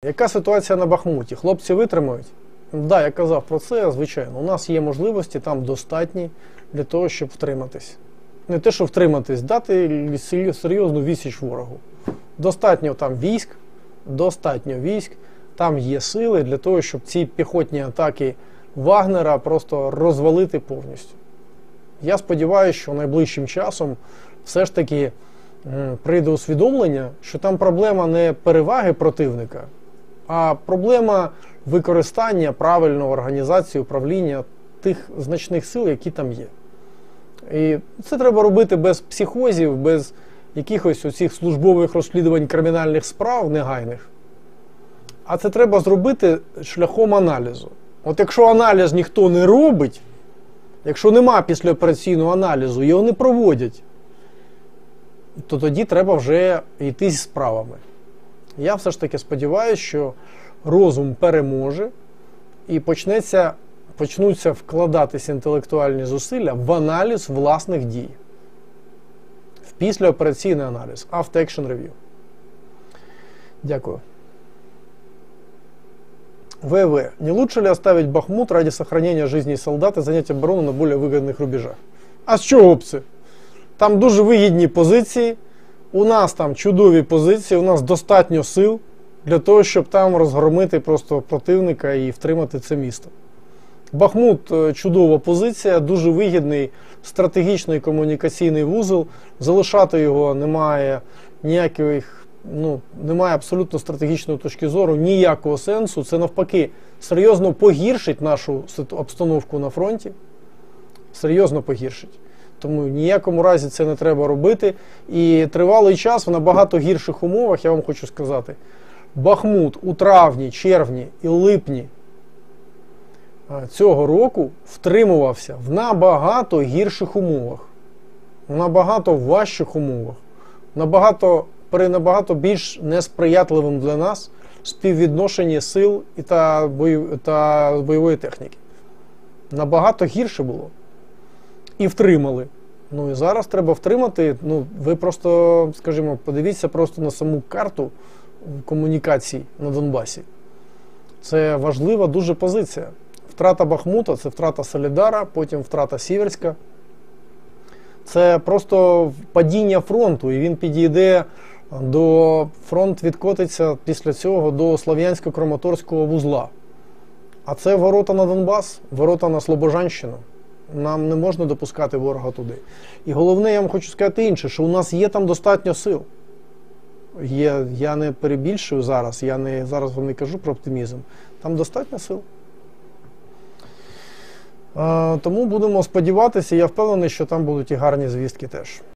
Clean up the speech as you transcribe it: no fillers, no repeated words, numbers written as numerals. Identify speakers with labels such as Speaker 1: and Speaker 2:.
Speaker 1: Яка ситуація на Бахмуті? Хлопці витримують? Так, я казав про це, звичайно. У нас є можливості там достатні для того, щоб втриматись. Не те, що втриматись, дати серйозну відсіч ворогу. Достатньо там військ, там є сили для того, щоб ці піхотні атаки Вагнера просто розвалити повністю. Я сподіваюся, що найближчим часом все ж таки прийде усвідомлення, що там проблема не переваги противника, а проблема використання правильної організації управління тих значних сил, які там є. І це треба робити без психозів, без якихось оцих службових розслідувань кримінальних справ негайних. А це треба зробити шляхом аналізу. От якщо аналіз ніхто не робить, якщо нема післяопераційного аналізу, його не проводять, то тоді треба вже йти зі справами. Я все ж таки сподіваюся, що розум переможе і почнуться вкладатися інтелектуальні зусилля в аналіз власних дій. В післяопераційний аналіз. After Action Review. Дякую. ВВ. Не лучше ли оставить Бахмут ради сохранения жизни солдат и занять оборону на более выгодных рубежах? А з чого б це? Там дуже вигідні позиції, у нас там чудові позиції, у нас достатньо сил для того, щоб там розгромити просто противника і втримати це місто. Бахмут – чудова позиція, дуже вигідний стратегічний комунікаційний вузол, залишати його немає немає абсолютно стратегічної точки зору, ніякого сенсу. Це навпаки серйозно погіршить нашу обстановку на фронті. Серйозно погіршить. Тому в ніякому разі це не треба робити. І тривалий час в набагато гірших умовах, я вам хочу сказати, Бахмут у травні, червні і липні цього року втримувався в набагато гірших умовах, в набагато важчих умовах, при набагато більш несприятливим для нас співвідношенні сил та бойової техніки. Набагато гірше було. І втримали. Ну і зараз треба втримати. Ви просто, скажімо, подивіться просто на саму карту комунікацій на Донбасі. Це важлива дуже позиція. Втрата Бахмута – це втрата Солідара, потім втрата Сіверська. Це просто падіння фронту, і він підійде фронт відкотиться після цього до Слов'янсько-Краматорського вузла. А це ворота на Донбас, ворота на Слобожанщину. Нам не можна допускати ворога туди. І головне, я вам хочу сказати інше, що у нас є там достатньо сил. Я не перебільшую зараз, зараз вам не кажу про оптимізм. Там достатньо сил. Тому будемо сподіватися, я впевнений, що там будуть і гарні звістки теж.